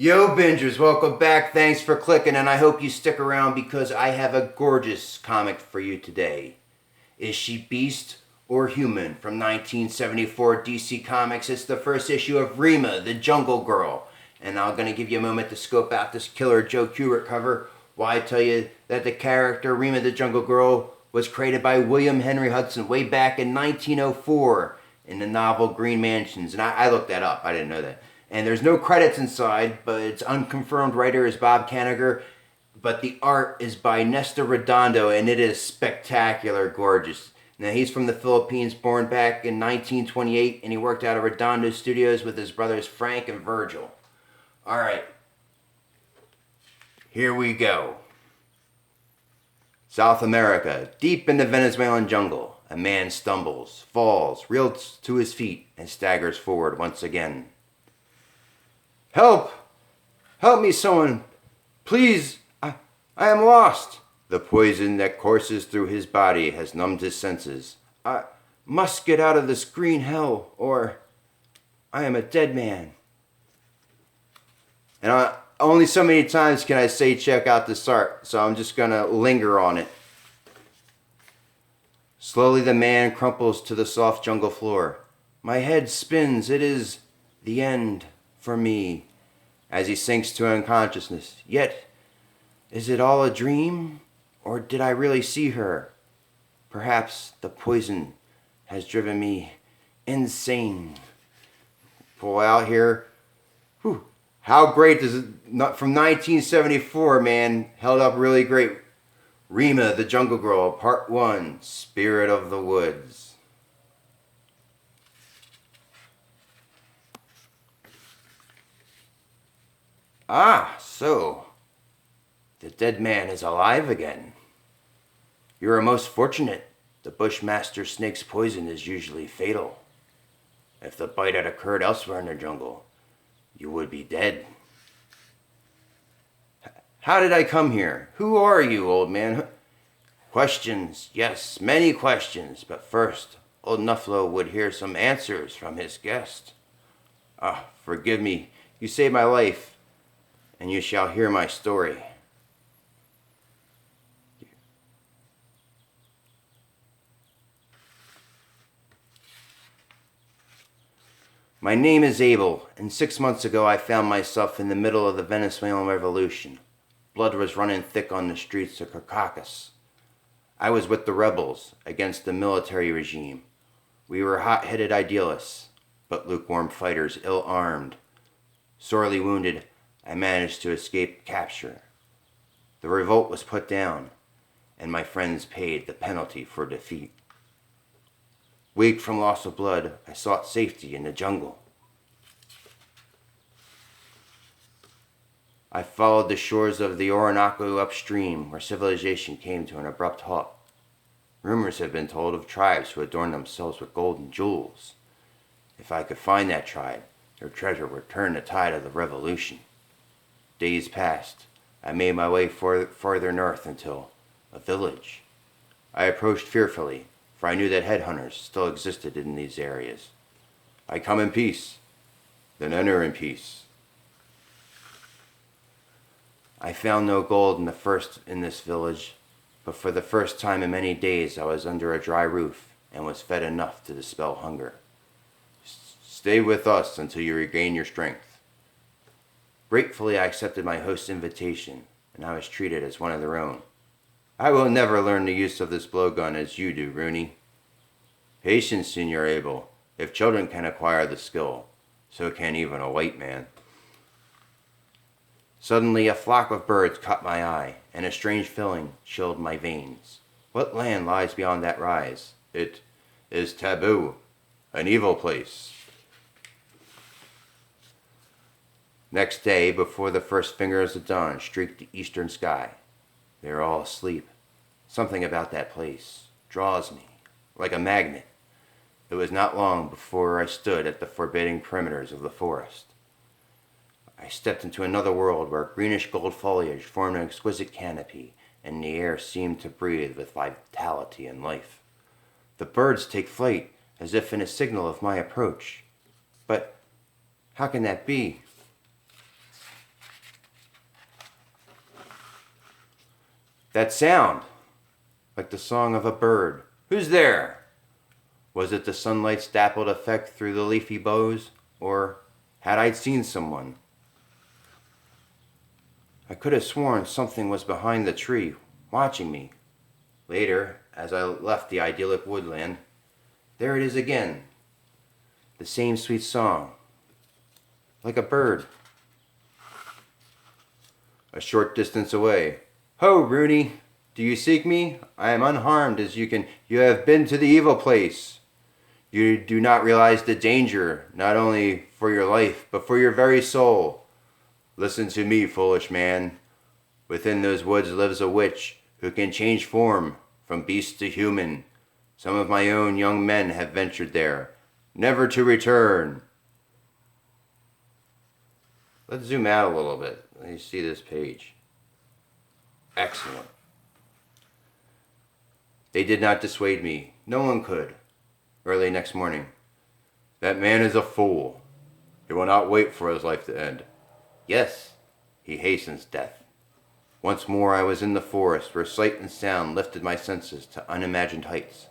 Yo, Bingers, welcome back. Thanks for clicking, and I hope you stick around because I have a gorgeous comic for you today. Is she beast or human? From 1974 DC Comics. It's the first issue of Rima, the Jungle Girl. And I'm going to give you a moment to scope out this killer Joe Kubert cover. Why I tell you that the character Rima the Jungle Girl was created by William Henry Hudson way back in 1904 in the novel Green Mansions. And I looked that up. I didn't know that. And there's no credits inside, but its unconfirmed writer is Bob Kanigher. But the art is by Nestor Redondo, and it is spectacular gorgeous. Now, he's from the Philippines, born back in 1928, and he worked out of Redondo Studios with his brothers Frank and Virgil. All right, here we go. South America, deep in the Venezuelan jungle, a man stumbles, falls, reels to his feet, and staggers forward once again. Help! Help me, someone! Please, I am lost! The poison that courses through his body has numbed his senses. I must get out of this green hell, or I am a dead man. And only so many times can I say check out this art, so I'm just going to linger on it. Slowly the man crumples to the soft jungle floor. My head spins. It is the end for me, as he sinks to unconsciousness. Yet, is it all a dream, or did I really see her? Perhaps the poison has driven me insane. Pull out here. Whew. How great does it, from 1974, man, held up really great. Rima, the Jungle Girl, Part 1, Spirit of the Woods. Ah, so the dead man is alive again. You are most fortunate. The Bushmaster snake's poison is usually fatal. If the bite had occurred elsewhere in the jungle, you would be dead. How did I come here? Who are you, old man? Questions, yes, many questions, but first, old Nuffalo would hear some answers from his guest. Ah, forgive me, you saved my life, and you shall hear my story. My name is Abel, and 6 months ago I found myself in the middle of the Venezuelan Revolution. Blood was running thick on the streets of Caracas. I was with the rebels against the military regime. We were hot-headed idealists, but lukewarm fighters, ill-armed. Sorely wounded, I managed to escape capture. The revolt was put down, and my friends paid the penalty for defeat. Weak from loss of blood, I sought safety in the jungle. I followed the shores of the Orinoco upstream, where civilization came to an abrupt halt. Rumors have been told of tribes who adorn themselves with gold and jewels. If I could find that tribe, their treasure would turn the tide of the revolution. Days passed. I made my way farther north until a village. I approached fearfully, for I knew that headhunters still existed in these areas. I come in peace, then enter in peace. I found no gold in this village, but for the first time in many days I was under a dry roof and was fed enough to dispel hunger. Stay with us until you regain your strength. Gratefully I accepted my host's invitation, and I was treated as one of their own. I will never learn the use of this blowgun as you do, Rooney. Patience, Senor Abel. If children can acquire the skill, so can even a white man. Suddenly a flock of birds caught my eye, and a strange feeling chilled my veins. What land lies beyond that rise? It is taboo, an evil place. Next day, before the first fingers of dawn streaked the eastern sky, they are all asleep. Something about that place draws me, like a magnet. It was not long before I stood at the forbidding perimeters of the forest. I stepped into another world where greenish gold foliage formed an exquisite canopy, and the air seemed to breathe with vitality and life. The birds take flight, as if in a signal of my approach. But how can that be? That sound, like the song of a bird. Who's there? Was it the sunlight's dappled effect through the leafy boughs, or had I seen someone? I could have sworn something was behind the tree, watching me. Later, as I left the idyllic woodland, there it is again. The same sweet song, like a bird. A short distance away. Ho, Rooney, do you seek me? I am unharmed as you have been to the evil place. You do not realize the danger, not only for your life, but for your very soul. Listen to me, foolish man. Within those woods lives a witch who can change form from beast to human. Some of my own young men have ventured there, never to return. Let's zoom out a little bit. Let me see this page. Excellent. They did not dissuade me. No one could. Early next morning. That man is a fool. He will not wait for his life to end. Yes, he hastens death. Once more I was in the forest where sight and sound lifted my senses to unimagined heights.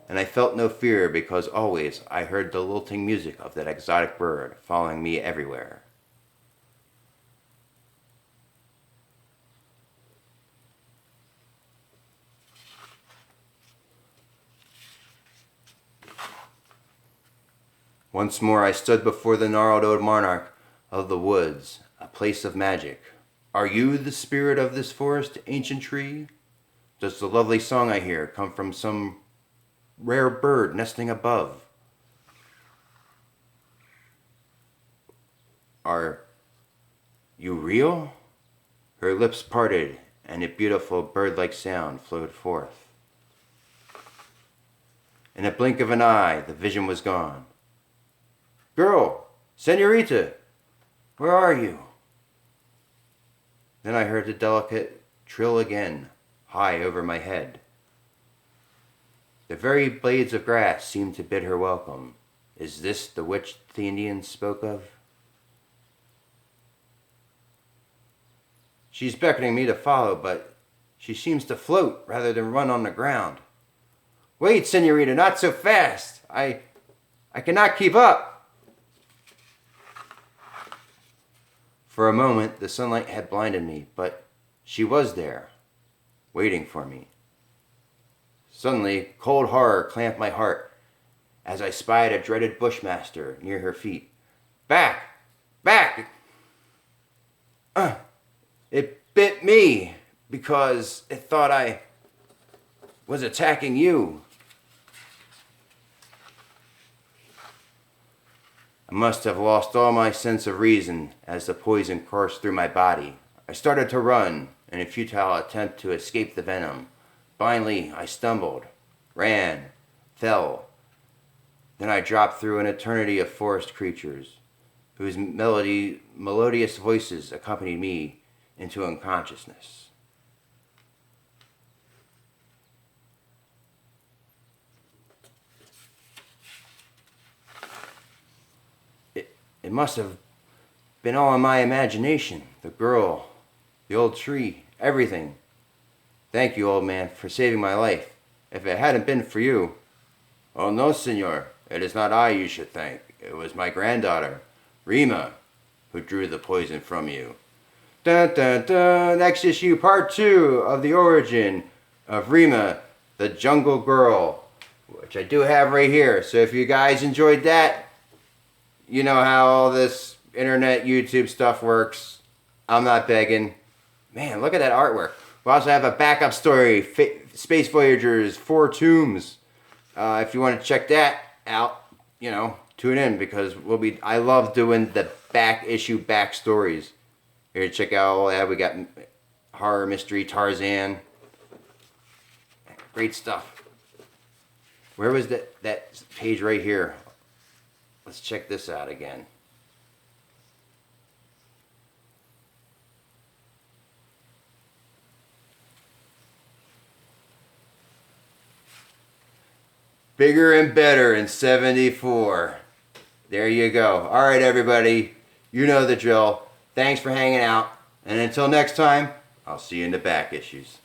And I felt no fear because always I heard the lilting music of that exotic bird following me everywhere. Once more I stood before the gnarled old monarch of the woods, a place of magic. Are you the spirit of this forest, ancient tree? Does the lovely song I hear come from some rare bird nesting above? Are you real? Her lips parted, and a beautiful bird-like sound flowed forth. In a blink of an eye, the vision was gone. Girl, senorita, where are you? Then I heard the delicate trill again, high over my head. The very blades of grass seemed to bid her welcome. Is this the witch the Indians spoke of? She's beckoning me to follow, but she seems to float rather than run on the ground. Wait, senorita, not so fast. I cannot keep up. For a moment, the sunlight had blinded me, but she was there, waiting for me. Suddenly, cold horror clamped my heart as I spied a dreaded bushmaster near her feet. Back! Back! It bit me because it thought I was attacking you. I must have lost all my sense of reason as the poison coursed through my body. I started to run in a futile attempt to escape the venom. Finally, I stumbled, ran, fell. Then I dropped through an eternity of forest creatures, whose melodious voices accompanied me into unconsciousness. It must have been all in my imagination. The girl, the old tree, everything. Thank you, old man, for saving my life. If it hadn't been for you... Oh, no, senor. It is not I you should thank. It was my granddaughter, Rima, who drew the poison from you. Dun, dun, dun. Next issue, part 2 of the origin of Rima, the jungle girl, which I do have right here. So if you guys enjoyed that, you know how all this internet YouTube stuff works. I'm not begging. Man, look at that artwork. We also have a backup story, Space Voyagers, 4 Tombs. If you want to check that out, tune in because I love doing the back issue backstories. Here, check out all that. We got horror, mystery, Tarzan. Great stuff. Where was that page right here? Let's check this out again. Bigger and better in 74. There you go. All right, everybody. You know the drill. Thanks for hanging out. And until next time, I'll see you in the back issues.